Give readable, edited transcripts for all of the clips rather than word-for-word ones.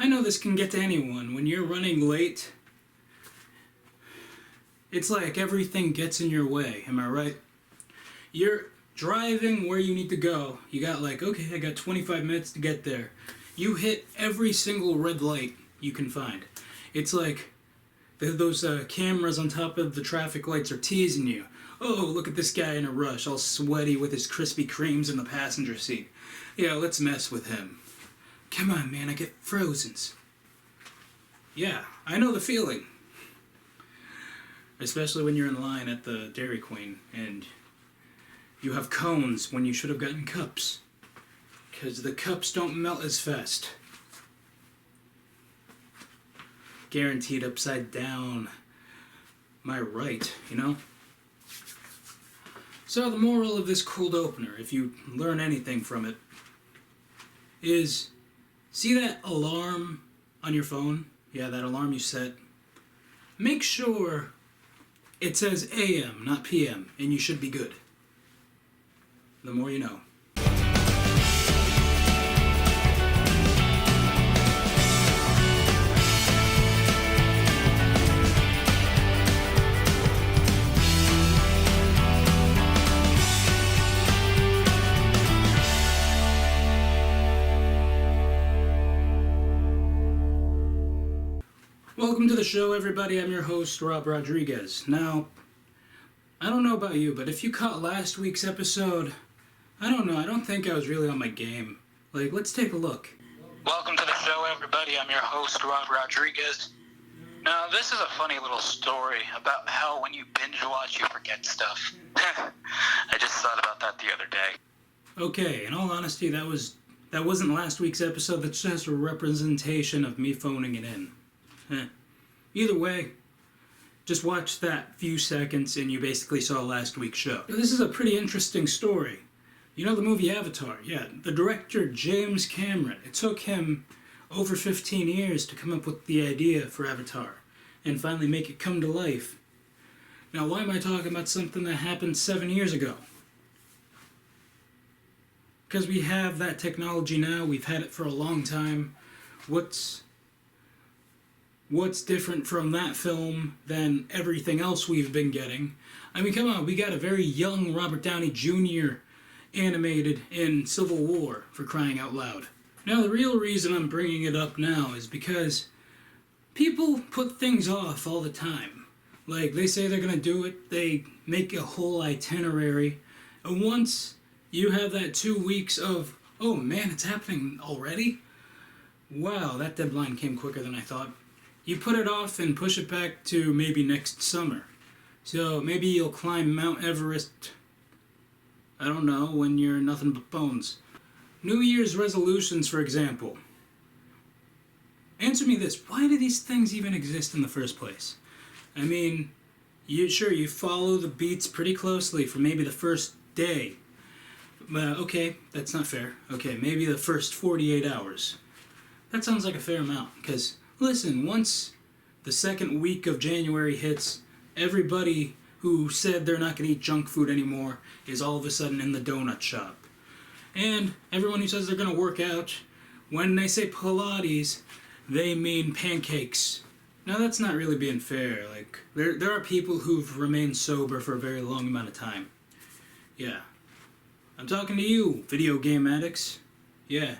I know this can get to anyone. When you're running late, it's like everything gets in your way, am I right? You're driving where you need to go. You got like, okay, I got 25 minutes to get there. You hit every single red light you can find. It's like those cameras on top of the traffic lights are teasing you. Oh, look at this guy in a rush, all sweaty with his Krispy Kremes in the passenger seat. Yeah, let's mess with him. Come on, man, I get frozens. Yeah, I know the feeling. Especially when you're in line at the Dairy Queen and you have cones when you should have gotten cups. Because the cups don't melt as fast. Guaranteed upside down. My right, you know? So the moral of this cold opener, if you learn anything from it, is see that alarm on your phone? Yeah, that alarm you set. Make sure it says AM, not PM, and you should be good. The more you know. Welcome to the show, everybody. I'm your host, Rob Rodriguez. Now, I don't know about you, but if you caught last week's episode, I don't know, I don't think I was really on my game. Like, let's take a look. Welcome to the show, everybody. I'm your host, Rob Rodriguez. Now, this is a funny little story about how when you binge watch, you forget stuff. I just thought about that the other day. Okay, in all honesty, that wasn't last week's episode. That's just a representation of me phoning it in. Either way, just watch that few seconds and you basically saw last week's show. This is a pretty interesting story. You know the movie Avatar? Yeah, the director James Cameron. It took him over 15 years to come up with the idea for Avatar and finally make it come to life. Now, why am I talking about something that happened 7 years ago? Because we have that technology now. We've had it for a long time. What's different from that film than everything else we've been getting? I mean, come on, we got a very young Robert Downey Jr. animated in Civil War, for crying out loud. Now, the real reason I'm bringing it up now is because people put things off all the time. Like, they say they're gonna do it, they make a whole itinerary, and once you have that 2 weeks of, oh man, it's happening already? Wow, that deadline came quicker than I thought. You put it off and push it back to maybe next summer. So maybe you'll climb Mount Everest, I don't know, when you're nothing but bones. New Year's resolutions, for example. Answer me this, why do these things even exist in the first place? I mean, you follow the beats pretty closely for maybe the first day. Okay, that's not fair. Okay, maybe the first 48 hours. That sounds like a fair amount, because listen, once the second week of January hits, everybody who said they're not going to eat junk food anymore is all of a sudden in the donut shop. And everyone who says they're going to work out, when they say Pilates, they mean pancakes. Now that's not really being fair. Like, there are people who've remained sober for a very long amount of time. Yeah. I'm talking to you, video game addicts. Yeah.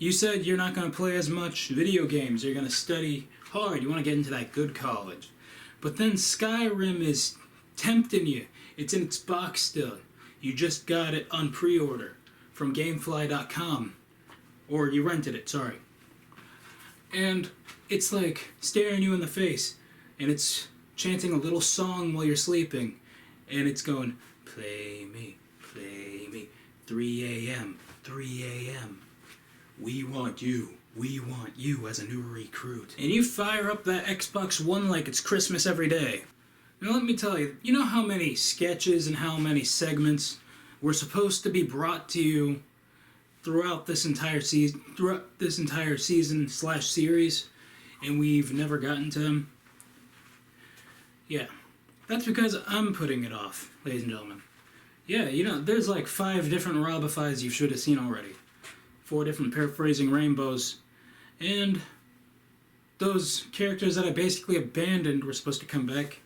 You said you're not going to play as much video games, you're going to study hard, you want to get into that good college. But then Skyrim is tempting you. It's in its box still. You just got it on pre-order from Gamefly.com. Or you rented it, sorry. And it's like staring you in the face, and it's chanting a little song while you're sleeping, and it's going, play me, 3 a.m., 3 a.m., we want you as a new recruit. And you fire up that Xbox One like it's Christmas every day. Now let me tell you, you know how many sketches and how many segments were supposed to be brought to you throughout this entire season/series, and we've never gotten to them? Yeah, that's because I'm putting it off, ladies and gentlemen. Yeah, you know, there's like 5 different Robifies you should have seen already. 4 different Paraphrasing Rainbows, And those characters that I basically abandoned were supposed to come back.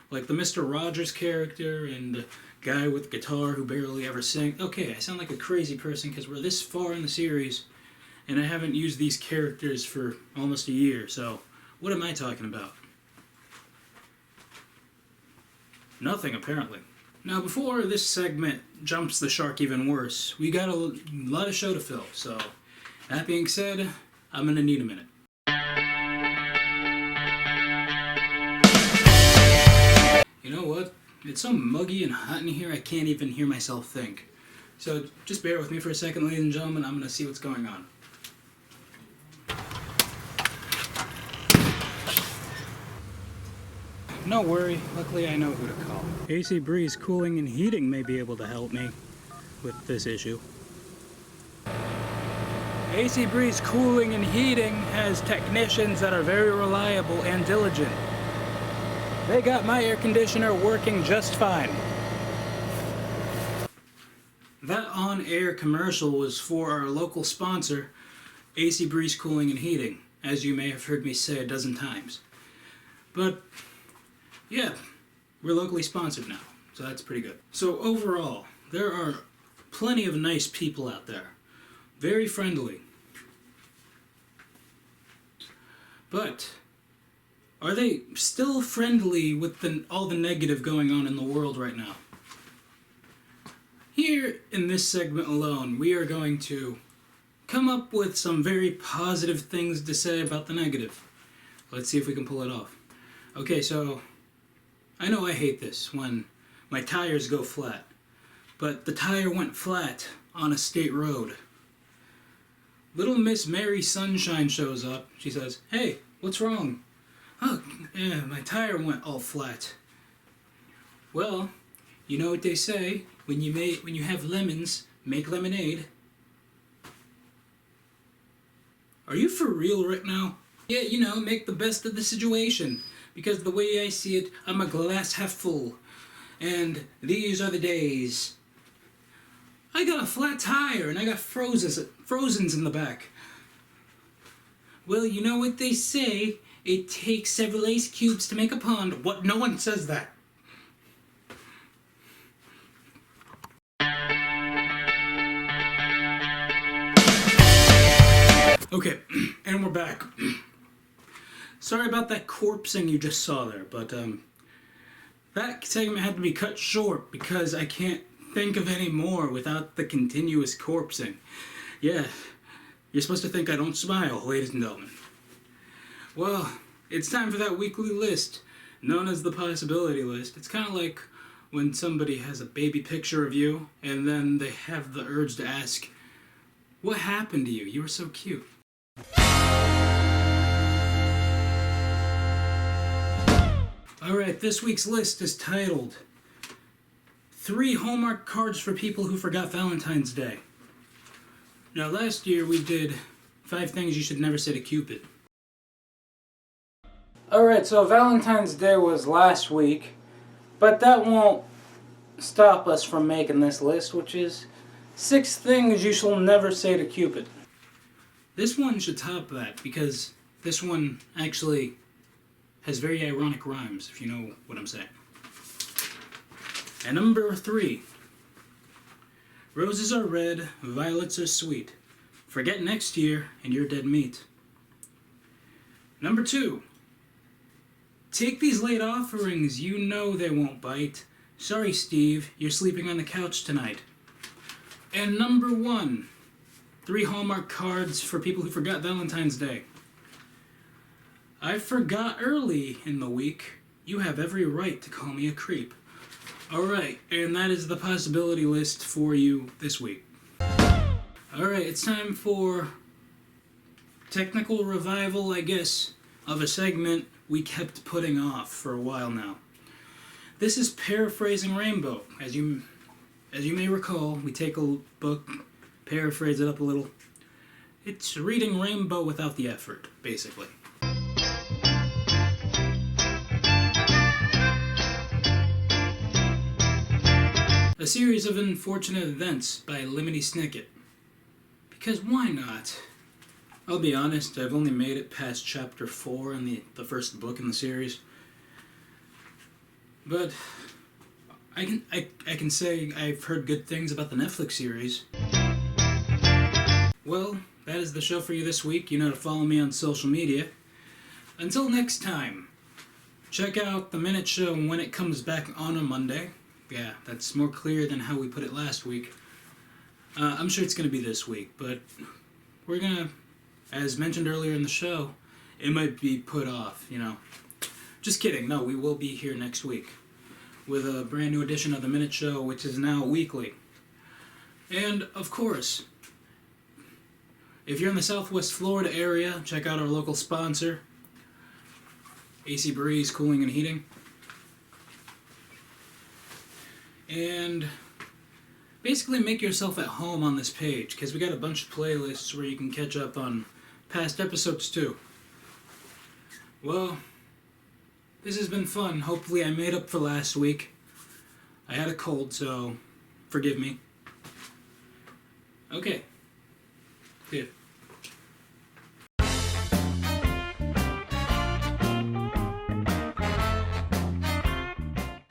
Like the Mr. Rogers character and the guy with the guitar who barely ever sings. Okay, I sound like a crazy person because we're this far in the series and I haven't used these characters for almost a year, so what am I talking about? Nothing, apparently. Now, before this segment jumps the shark even worse, we got a lot of show to fill, so that being said, I'm gonna need a minute. You know what? It's so muggy and hot in here I can't even hear myself think. So just bear with me for a second, ladies and gentlemen. I'm gonna see what's going on. No worry, luckily I know who to call. AC Breeze Cooling and Heating may be able to help me with this issue. AC Breeze Cooling and Heating has technicians that are very reliable and diligent. They got my air conditioner working just fine. That on-air commercial was for our local sponsor, AC Breeze Cooling and Heating, as you may have heard me say a dozen times. But yeah, we're locally sponsored now, so that's pretty good. So overall, there are plenty of nice people out there. Very friendly. But are they still friendly with all the negative going on in the world right now? Here in this segment alone, we are going to come up with some very positive things to say about the negative. Let's see if we can pull it off. Okay, so I know I hate this when my tires go flat, but the tire went flat on a state road. Little Miss Mary Sunshine shows up. She says, "Hey, what's wrong?" "Oh, yeah, my tire went all flat." Well, you know what they say, when you have lemons, make lemonade. Are you for real right now? Yeah, you know, make the best of the situation. Because the way I see it, I'm a glass half full. And these are the days. I got a flat tire and I got frozens in the back. Well, you know what they say, it takes several ice cubes to make a pond. What? No one says that. Okay, and we're back. Sorry about that corpsing you just saw there, but that segment had to be cut short because I can't think of any more without the continuous corpsing. Yeah, you're supposed to think I don't smile, ladies and gentlemen. Well, it's time for that weekly list, known as the possibility list. It's kind of like when somebody has a baby picture of you, and then they have the urge to ask, "What happened to you? You were so cute." Alright, this week's list is titled 3 Hallmark Cards for People Who Forgot Valentine's Day. Now, last year we did 5 things you should never say to Cupid. Alright, so Valentine's Day was last week, but that won't stop us from making this list, which is 6 things you shall never say to Cupid. This one should top that, because this one actually has very ironic rhymes, if you know what I'm saying. And number 3. Roses are red, violets are sweet. Forget next year, and you're dead meat. Number 2. Take these late offerings, you know they won't bite. Sorry, Steve, you're sleeping on the couch tonight. And number 1. 3 Hallmark cards for people who forgot Valentine's Day. I forgot early in the week. You have every right to call me a creep. Alright, and that is the possibility list for you this week. Alright, it's time for technical revival, I guess, of a segment we kept putting off for a while now. This is Paraphrasing Rainbow. As you may recall, we take a book, paraphrase it up a little. It's reading Rainbow without the effort, basically. A series of unfortunate events by Lemony Snicket. Because why not? I'll be honest, I've only made it past chapter 4 in the first book in the series. But I can say I've heard good things about the Netflix series. Well, that is the show for you this week. You know to follow me on social media. Until next time, check out the Minute Show when it comes back on a Monday. Yeah, that's more clear than how we put it last week. I'm sure it's going to be this week, but we're going to, as mentioned earlier in the show, it might be put off, you know. Just kidding. No, we will be here next week with a brand new edition of the Minute Show, which is now weekly. And, of course, if you're in the Southwest Florida area, check out our local sponsor, AC Breeze Cooling and Heating. And basically make yourself at home on this page, because we got a bunch of playlists where you can catch up on past episodes too. Well, this has been fun. Hopefully I made up for last week. I had a cold, so forgive me. Okay. See ya.